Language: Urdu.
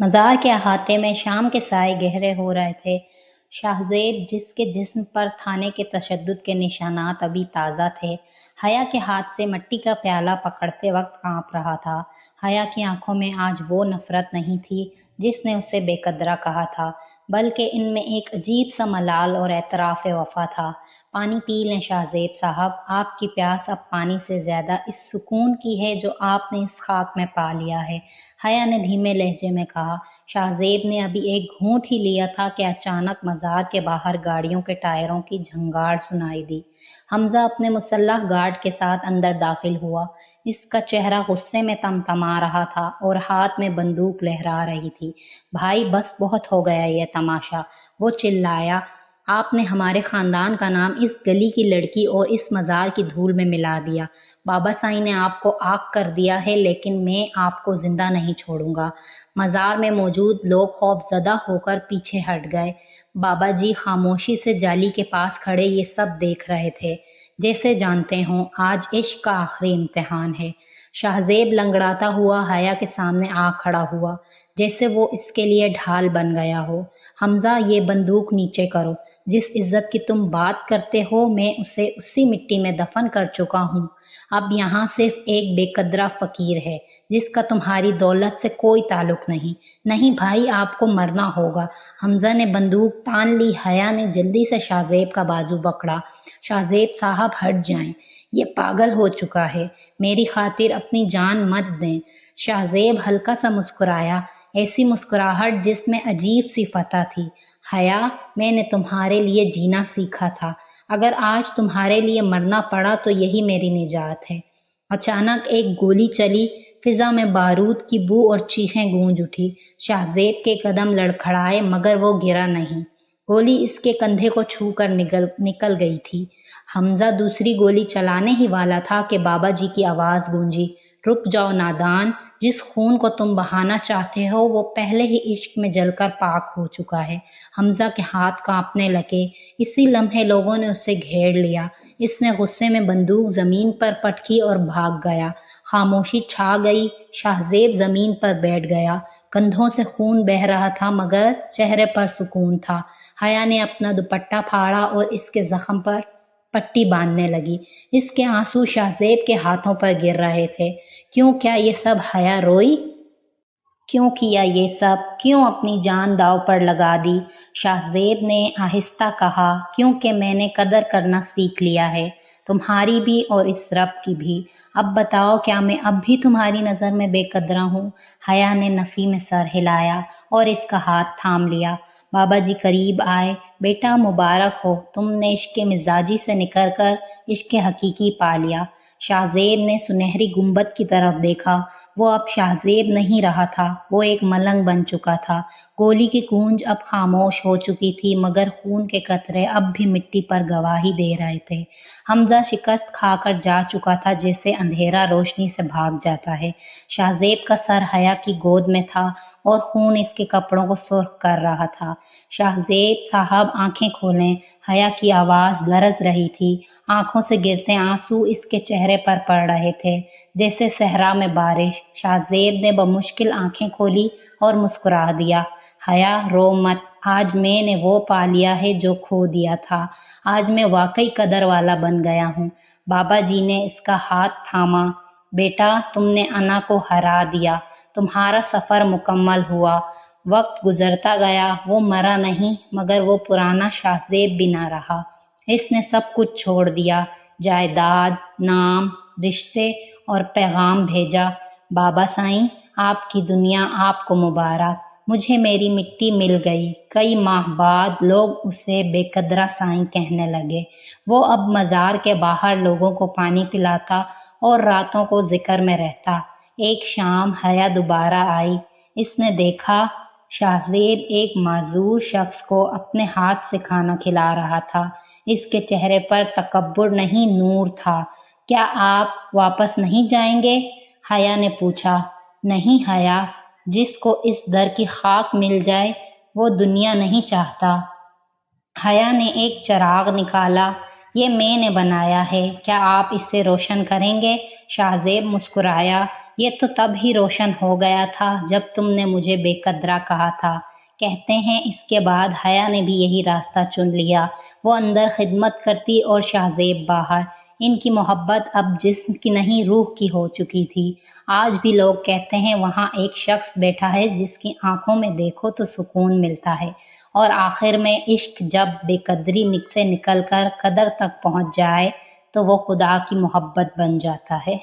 مزار کے احاطے میں شام کے سائے گہرے ہو رہے تھے۔ شاہزیب، جس کے جسم پر تھانے کے تشدد کے نشانات ابھی تازہ تھے، حیا کے ہاتھ سے مٹی کا پیالہ پکڑتے وقت کانپ رہا تھا۔ حیا کی آنکھوں میں آج وہ نفرت نہیں تھی جس نے اسے بے قدرہ کہا تھا، بلکہ ان میں ایک عجیب سا ملال اور اعتراف وفا تھا۔ پانی پی لیں شاہزیب صاحب، آپ کی پیاس اب پانی سے زیادہ اس سکون کی ہے جو آپ نے اس خاک میں پا لیا ہے، حیا نے دھیمے لہجے میں کہا۔ شاہزیب نے ابھی ایک گھونٹ ہی لیا تھا کہ اچانک مزار کے باہر گاڑیوں کے ٹائروں کی جھنگاڑ سنائی دی۔ حمزہ اپنے مسلح گارڈ کے ساتھ اندر داخل ہوا۔ اس کا چہرہ غصے میں تمتما رہا تھا اور ہاتھ میں بندوق لہرا رہی تھی۔ بھائی بس بہت ہو گیا یہ تماشا، وہ چلایا۔ آپ نے ہمارے خاندان کا نام اس گلی کی لڑکی اور اس مزار کی دھول میں ملا دیا۔ بابا سائیں نے آپ کو آگ کر دیا ہے لیکن میں آپ کو زندہ نہیں چھوڑوں گا۔ مزار میں موجود لوگ خوف زدہ ہو کر پیچھے ہٹ گئے۔ بابا جی خاموشی سے جالی کے پاس کھڑے یہ سب دیکھ رہے تھے، جیسے جانتے ہوں آج عشق کا آخری امتحان ہے۔ شاہزیب لنگڑاتا ہوا حیا کے سامنے آ کھڑا ہوا، جیسے وہ اس کے لیے ڈھال بن گیا ہو۔ حمزہ، یہ بندوق نیچے کرو۔ جس عزت کی تم بات کرتے ہو میں اسے اسی مٹی میں دفن کر چکا ہوں۔ اب یہاں صرف ایک بے قدرہ فقیر ہے جس کا تمہاری دولت سے کوئی تعلق نہیں۔ نہیں بھائی، آپ کو مرنا ہوگا۔ حمزہ نے بندوق تان لی۔ حیا نے جلدی سے شاہزیب کا بازو پکڑا۔ شاہزیب صاحب ہٹ جائیں، یہ پاگل ہو چکا ہے، میری خاطر اپنی جان مت دیں۔ شاہزیب ہلکا سا مسکرایا، ایسی مسکراہٹ جس میں عجیب سی فتح تھی۔ حیا، میں نے تمہارے لیے جینا سیکھا تھا، اگر آج تمہارے لیے مرنا پڑا تو یہی میری نجات ہے۔ اچانک ایک گولی چلی، فضا میں بارود کی بو اور چیخیں گونج اٹھی۔ شاہزیب کے قدم لڑکھڑائے مگر وہ گرا نہیں۔ گولی اس کے کندھے کو چھو کر نکل گئی تھی۔ حمزہ دوسری گولی چلانے ہی والا تھا کہ بابا جی کی آواز گونجی، رک جاؤ نادان، جس خون کو تم بہانا چاہتے ہو وہ پہلے ہی عشق میں جل کر پاک ہو چکا ہے۔ حمزہ کے ہاتھ کانپنے لگے۔ اسی لمحے لوگوں نے اسے گھیر لیا۔ اس نے غصے میں بندوق زمین پر پٹکی اور بھاگ گیا۔ خاموشی چھا گئی۔ شاہزیب زمین پر بیٹھ گیا۔ کندھوں سے خون بہہ رہا تھا مگر چہرے پر سکون تھا۔ حیا نے اپنا دوپٹہ پھاڑا اور اس کے زخم پر پٹی باندھنے لگی۔ اس کے آنسو شاہزیب کے ہاتھوں پر گر رہے تھے۔ کیوں کیا یہ سب؟ حیا روئی۔ کیوں کیا یہ سب؟ کیوں اپنی جان داؤ پر لگا دی؟ شاہزیب نے آہستہ کہا، کیونکہ میں نے قدر کرنا سیکھ لیا ہے، تمہاری بھی اور اس رب کی بھی۔ اب بتاؤ، کیا میں اب بھی تمہاری نظر میں بے قدرہ ہوں؟ حیا نے نفی میں سر ہلایا اور اس کا ہاتھ تھام لیا۔ بابا جی قریب آئے۔ بیٹا مبارک ہو، تم نے عشق مزاجی سے نکل کر عشق حقیقی پا لیا۔ شاہزیب نے سنہری گنبد کی طرف دیکھا۔ وہ اب شاہزیب نہیں رہا تھا، وہ ایک ملنگ بن چکا تھا۔ گولی کی گونج اب خاموش ہو چکی تھی مگر خون کے قطرے اب بھی مٹی پر گواہی دے رہے تھے۔ حمزہ شکست کھا کر جا چکا تھا جیسے اندھیرا روشنی سے بھاگ جاتا ہے۔ شاہزیب کا سر حیا کی گود میں تھا اور خون اس کے کپڑوں کو سرخ کر رہا تھا۔ شاہزیب صاحب آنکھیں کھولیں، حیا کی آواز لرز رہی تھی۔ آنکھوں سے گرتے آنسو اس کے چہرے پر پڑ رہے تھے جیسے صحرا میں بارش۔ شاہزیب نے بمشکل آنکھیں کھولی اور مسکرا دیا۔ حیا رو مت، آج میں نے وہ پا لیا ہے جو کھو دیا تھا۔ آج میں واقعی قدر والا بن گیا ہوں۔ بابا جی نے اس کا ہاتھ تھاما۔ بیٹا، تم نے انا کو ہرا دیا، تمہارا سفر مکمل ہوا۔ وقت گزرتا گیا، وہ مرا نہیں مگر وہ پرانا شاہزیب بھی نہ رہا۔ اس نے سب کچھ چھوڑ دیا، جائیداد، نام، رشتے اور پیغام بھیجا۔ بابا سائیں، آپ کی دنیا آپ کو مبارک۔ مجھے میری مٹی مل گئی۔ کئی ماہ بعد لوگ اسے بے قدرہ سائیں کہنے لگے۔ وہ اب مزار کے باہر لوگوں کو پانی پلاتا اور راتوں کو ذکر میں رہتا۔ ایک شام حیا دوبارہ آئی۔ اس نے دیکھا شاہزیب ایک معذور شخص کو اپنے ہاتھ سے کھانا کھلا رہا تھا۔ اس کے چہرے پر تکبر نہیں، نور تھا۔ کیا آپ واپس نہیں جائیں گے؟ حیا نے پوچھا۔ نہیں حیا، جس کو اس در کی خاک مل جائے وہ دنیا نہیں چاہتا۔ حیا نے ایک چراغ نکالا۔ یہ میں نے بنایا ہے، کیا آپ اسے روشن کریں گے؟ شاہزیب مسکرایا۔ یہ تو تب ہی روشن ہو گیا تھا جب تم نے مجھے بے قدرہ کہا تھا۔ کہتے ہیں اس کے بعد حیا نے بھی یہی راستہ چن لیا۔ وہ اندر خدمت کرتی اور شاہزیب باہر۔ ان کی محبت اب جسم کی نہیں روح کی ہو چکی تھی۔ آج بھی لوگ کہتے ہیں وہاں ایک شخص بیٹھا ہے جس کی آنکھوں میں دیکھو تو سکون ملتا ہے، اور آخر میں عشق جب بے قدری سے نکل کر قدر تک پہنچ جائے تو وہ خدا کی محبت بن جاتا ہے۔